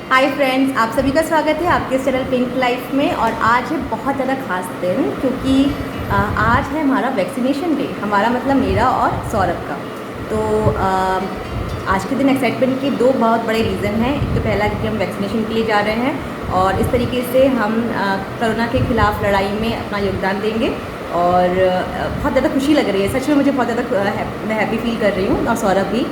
Hi friends, आप सभी का स्वागत है आपके चैनल पिंक लाइफ में। और आज है बहुत ज़्यादा खास दिन क्योंकि आज है हमारा वैक्सीनेशन डे। हमारा मतलब मेरा और सौरभ का। तो आज के दिन एक्साइटमेंट के दो बहुत बड़े रीज़न हैं। एक तो पहला कि हम वैक्सीनेशन के लिए जा रहे हैं और इस तरीके से हम कोरोना के ख़िलाफ़ लड़ाई में अपना योगदान देंगे। और बहुत ज़्यादा खुशी लग रही है, सच में मुझे बहुत ज़्यादा मैं हैप्पी फील कर रही हूँ और सौरभ भी।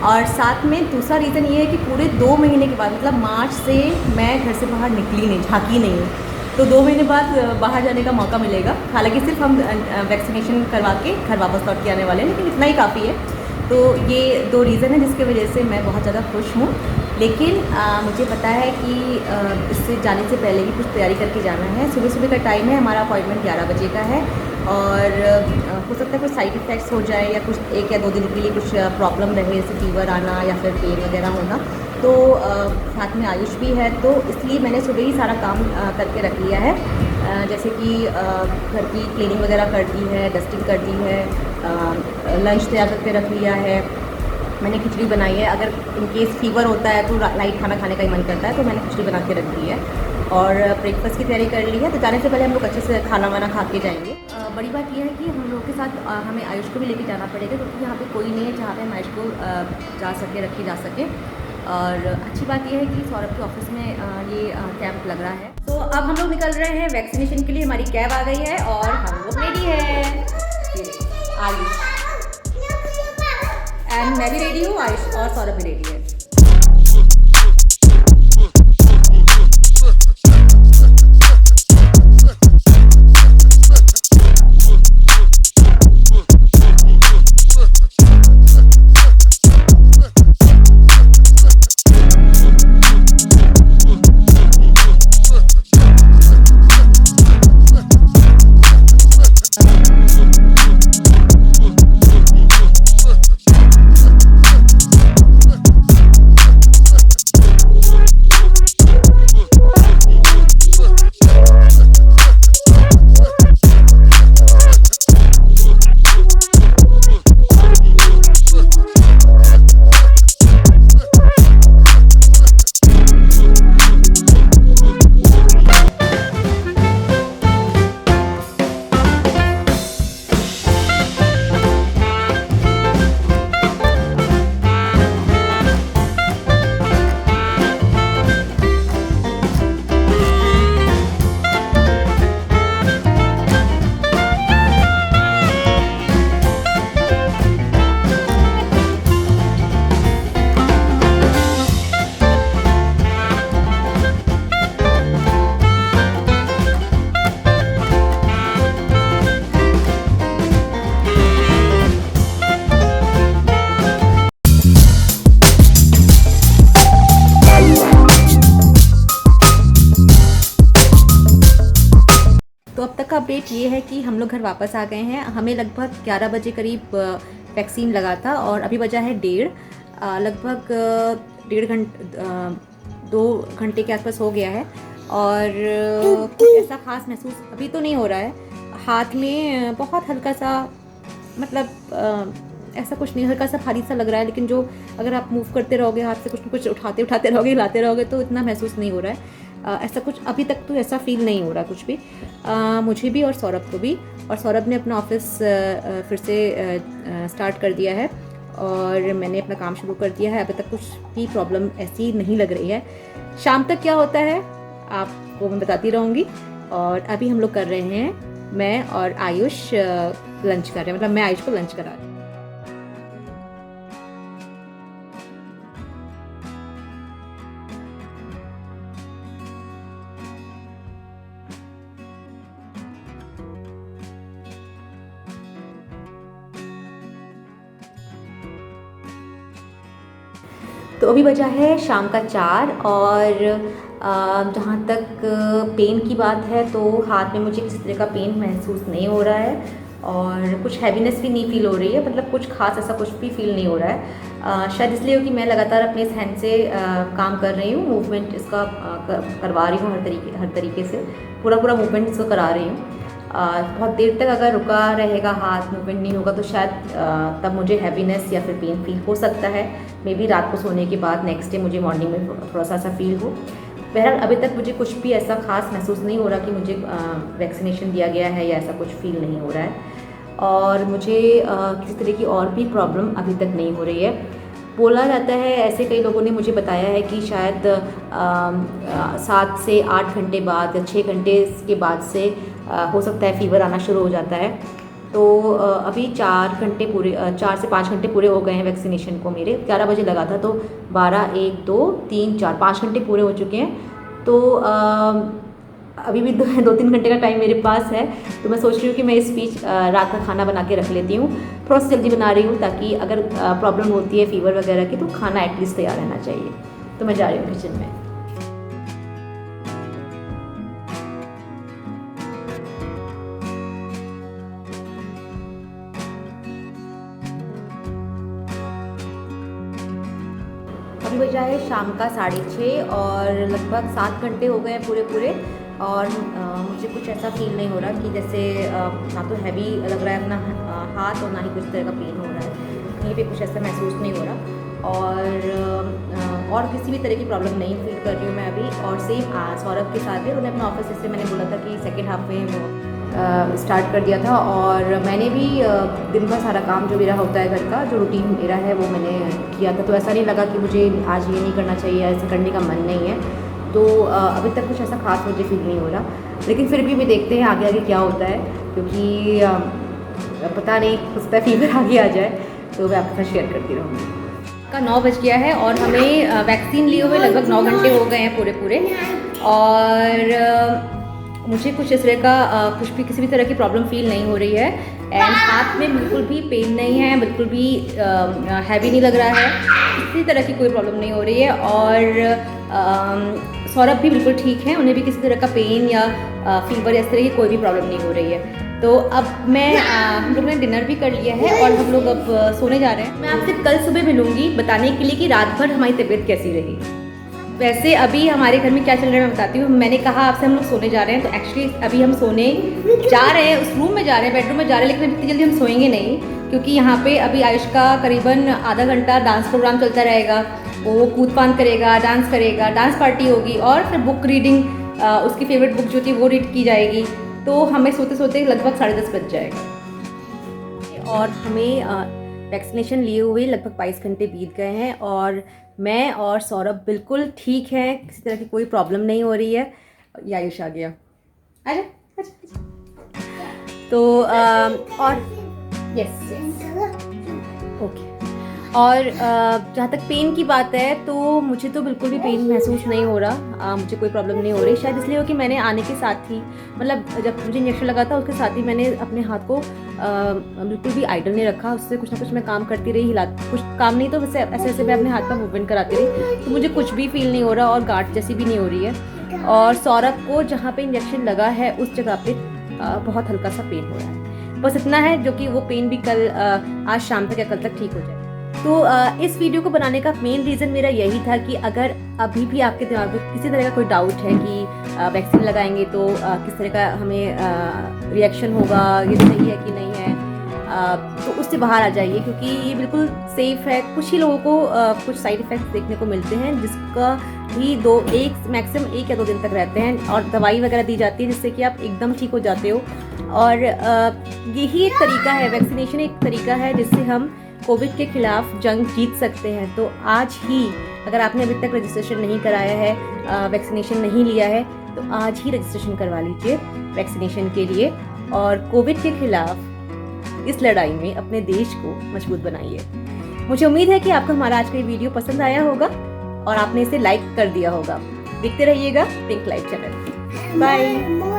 और साथ में दूसरा रीज़न ये है कि पूरे 2 महीने के बाद, मतलब मार्च से मैं घर से बाहर निकली नहीं, झाँकी नहीं हूँ। तो 2 महीने बाद बाहर जाने का मौका मिलेगा। हालांकि सिर्फ हम वैक्सीनेशन करवा के घर वापस लौट के आने वाले हैं, लेकिन इतना ही काफ़ी है। तो ये 2 रीज़न है जिसकी वजह से मैं बहुत ज़्यादा खुश हूँ। लेकिन मुझे पता है कि इससे जाने से पहले भी कुछ तैयारी करके जाना है। सुबह सुबह का टाइम है, हमारा अपॉइंटमेंट 11 बजे का है। और हो सकता है कुछ साइड इफ़ेक्ट्स हो जाए या कुछ 1 या 2 दिन के लिए कुछ प्रॉब्लम रहे, जैसे फीवर आना या फिर पेन वगैरह होना। तो साथ में आयुष भी है, तो इसलिए मैंने सुबह ही सारा काम करके रख लिया है। जैसे कि घर की क्लीनिंग वगैरह कर दी है, डस्टिंग कर दी है, लंच तैयार करके रख लिया है। मैंने खिचड़ी बनाई है, अगर इन केस फीवर होता है तो लाइट खाना खाने का ही मन करता है, तो मैंने खिचड़ी बना के रख दी है। और ब्रेकफास्ट की तैयारी कर ली है। तो जाने से पहले हम लोग अच्छे से खाना वाना खा के जाएंगे। बड़ी बात यह है कि हम लोग के साथ हमें आयुष को भी लेके जाना पड़ेगा, क्योंकि यहाँ पे कोई नहीं है जहाँ पे हम आयुष को जा सके, रखे जा सके। और अच्छी बात यह है कि सौरभ के ऑफिस में ये कैंप लग रहा है। तो अब हम लोग निकल रहे हैं वैक्सीनेशन के लिए। हमारी कैब आ गई है और हम लोग रेडी है। आयुष एंड मैं भी रेडी हूँ, आयुष और सौरभ भी रेडी है। अब तक का अपडेट ये है कि हम लोग घर वापस आ गए हैं। हमें लगभग 11 बजे करीब वैक्सीन लगा था और अभी बजा है 1:30। लगभग 1.5 घंटे 2 घंटे के आसपास हो गया है। और कुछ ऐसा खास महसूस अभी तो नहीं हो रहा है। हाथ में बहुत हल्का सा, मतलब ऐसा कुछ नहीं, हल्का सा भारी सा लग रहा है। लेकिन जो अगर आप मूव करते रहोगे, हाथ से कुछ न कुछ उठाते रहोगे, हिलाते रहोगे, तो इतना महसूस नहीं हो रहा है। ऐसा कुछ अभी तक तो ऐसा फील नहीं हो रहा कुछ भी, मुझे भी और सौरभ को भी। और सौरभ ने अपना ऑफिस फिर से स्टार्ट कर दिया है और मैंने अपना काम शुरू कर दिया है। अभी तक कुछ भी प्रॉब्लम ऐसी नहीं लग रही है। शाम तक क्या होता है आपको मैं बताती रहूँगी। और अभी हम लोग कर रहे हैं, मैं और आयुष लंच कर रहे हैं, मतलब मैं आयुष को लंच करा रही हूँ। तो अभी बजा है शाम का 4। और जहाँ तक पेन की बात है तो हाथ में मुझे किसी तरह का पेन महसूस नहीं हो रहा है और कुछ हैवीनेस भी नहीं फील हो रही है। मतलब कुछ खास ऐसा कुछ भी फील नहीं हो रहा है। शायद इसलिए हो कि मैं लगातार अपने इस हैंड से काम कर रही हूँ, मूवमेंट इसका करवा रही हूँ हर तरीके से, पूरा मूवमेंट इसको करा रही हूँ। बहुत देर तक अगर रुका रहेगा, हाथ मूवमेंट नहीं होगा, तो शायद तब मुझे हैवीनेस या फिर पेन फील हो सकता है। मे बी रात को सोने के बाद नेक्स्ट डे मुझे मॉर्निंग में थोड़ा सा ऐसा फील हो। बहरहाल अभी तक मुझे कुछ भी ऐसा खास महसूस नहीं हो रहा कि मुझे वैक्सीनेशन दिया गया है या ऐसा कुछ फील नहीं हो रहा है। और मुझे किसी तरह की और भी प्रॉब्लम अभी तक नहीं हो रही है। बोला जाता है, ऐसे कई लोगों ने मुझे बताया है कि शायद 7 से 8 घंटे बाद या 6 घंटे के बाद से हो सकता है फीवर आना शुरू हो जाता है। तो अभी 4 घंटे पूरे 4 से 5 घंटे पूरे हो गए हैं वैक्सीनेशन को। मेरे 11 बजे लगा था, तो 12, 1, 2, 3, 4, 5 घंटे पूरे हो चुके हैं। तो अभी भी 2-3 घंटे का टाइम मेरे पास है। तो मैं सोच रही हूँ कि मैं इस बीच रात का खाना बना के रख लेती हूँ। थोड़ा सा जल्दी बना रही हूँ ताकि अगर प्रॉब्लम होती है फीवर वगैरह की, तो खाना एटलीस्ट तैयार रहना चाहिए। तो मैं जा रही हूँ किचन में। अभी बजा है शाम का 6:30 और लगभग 7 घंटे हो गए हैं पूरे। और मुझे कुछ ऐसा फील नहीं हो रहा कि जैसे ना तो हैवी लग रहा है अपना हाथ और ना ही कुछ तरह का पेन हो रहा है। कहीं पे कुछ ऐसा महसूस नहीं हो रहा और किसी भी तरह की प्रॉब्लम नहीं फील कर रही हूँ मैं अभी। और सेम सौरभ के साथ भी, उन्हें अपना ऑफिस से मैंने बोला था कि सेकेंड हाफ में वो स्टार्ट कर दिया था। और मैंने भी दिन भर सारा काम जो मेरा होता है घर का, जो रूटीन मेरा है, वो मैंने किया था। तो ऐसा नहीं लगा कि मुझे आज ये नहीं करना चाहिए, ऐसा करने का मन नहीं है। तो अभी तक कुछ ऐसा खास मुझे फील नहीं हो रहा, लेकिन फिर भी देखते हैं आगे क्या होता है, क्योंकि पता नहीं हो सकता है फीवर आगे आ जाए। तो मैं आपके साथ शेयर करती रहूँगी। का 9 बज गया है और हमें वैक्सीन लिए हुए लगभग 9 घंटे हो गए हैं पूरे। और मुझे कुछ इस तरह का कुछ भी किसी भी तरह की प्रॉब्लम फील नहीं हो रही है। एंड हाथ में बिल्कुल भी पेन नहीं है, बिल्कुल भी हैवी नहीं लग रहा है, किसी तरह की कोई प्रॉब्लम नहीं हो रही है। और सौरभ भी बिल्कुल ठीक है, उन्हें भी किसी तरह का पेन या फीवर इस तरह की कोई भी प्रॉब्लम नहीं हो रही है। तो अब हम लोग ने डिनर भी कर लिया है और हम लोग अब सोने जा रहे हैं। मैं आपसे कल सुबह मिलूंगी बताने के लिए कि रात भर हमारी तबीयत कैसी रही। वैसे अभी हमारे घर में क्या चल रहा है मैं बताती हूँ। मैंने कहा आपसे हम लोग सोने जा रहे हैं, तो एक्चुअली अभी हम सोने जा रहे हैं, उस रूम में जा रहे हैं, बेडरूम में जा रहे हैं, लेकिन इतनी जल्दी हम सोएंगे नहीं, क्योंकि यहाँ पे अभी आयुष का करीबन आधा घंटा डांस प्रोग्राम चलता रहेगा। वो कूद फांद करेगा, डांस पार्टी होगी और फिर बुक रीडिंग, उसकी फेवरेट बुक जो थी वो रीड की जाएगी। तो हमें सोते सोते लगभग 10:30 बज जाएगा। और हमें वैक्सीनेशन लिए हुए लगभग 22 घंटे बीत गए हैं और मैं और सौरभ बिल्कुल ठीक हैं, किसी तरह की कोई प्रॉब्लम नहीं हो रही है। ये आयुष आ गया, आजा। तो और यस ओके। और जहाँ तक पेन की बात है, तो मुझे तो बिल्कुल भी पेन महसूस नहीं हो रहा, मुझे कोई प्रॉब्लम नहीं हो रही। शायद इसलिए हो कि मैंने आने के साथ ही, मतलब जब मुझे इंजेक्शन लगा था उसके साथ ही मैंने अपने हाथ को बिल्कुल भी आइडल नहीं रखा, उससे कुछ ना कुछ मैं काम करती रही, कुछ काम नहीं तो वैसे ऐसे मैं अपने हाथ का मूवमेंट कराती रही। तो मुझे कुछ भी फील नहीं हो रहा और गांठ जैसी भी नहीं हो रही है। और सौरभ को जहाँ पे इंजेक्शन लगा है उस जगह पे बहुत हल्का सा पेन हो रहा है, बस इतना है, जो कि वो पेन भी कल आज शाम तक या कल तक ठीक हो जाए। तो इस वीडियो को बनाने का मेन रीज़न मेरा यही था कि अगर अभी भी आपके दिमाग में किसी तरह का कोई डाउट है कि वैक्सीन लगाएंगे तो किस तरह का हमें रिएक्शन होगा, ये सही है कि नहीं है, तो उससे बाहर आ जाइए, क्योंकि ये बिल्कुल सेफ़ है। कुछ ही लोगों को कुछ साइड इफ़ेक्ट्स देखने को मिलते हैं, जिसका भी मैक्सिमम 1 या 2 दिन तक रहते हैं, और दवाई वगैरह दी जाती है जिससे कि आप एकदम ठीक हो जाते हो। और यही एक तरीका है, वैक्सीनेशन एक तरीका है जिससे हम कोविड के खिलाफ जंग जीत सकते हैं। तो आज ही अगर आपने अभी तक रजिस्ट्रेशन नहीं कराया है, वैक्सीनेशन नहीं लिया है, तो आज ही रजिस्ट्रेशन करवा लीजिए वैक्सीनेशन के लिए, और कोविड के खिलाफ इस लड़ाई में अपने देश को मजबूत बनाइए। मुझे उम्मीद है कि आपको हमारा आज का ये वीडियो पसंद आया होगा और आपने इसे लाइक कर दिया होगा। देखते रहिएगा पिंक लाइफ चैनल। बाय।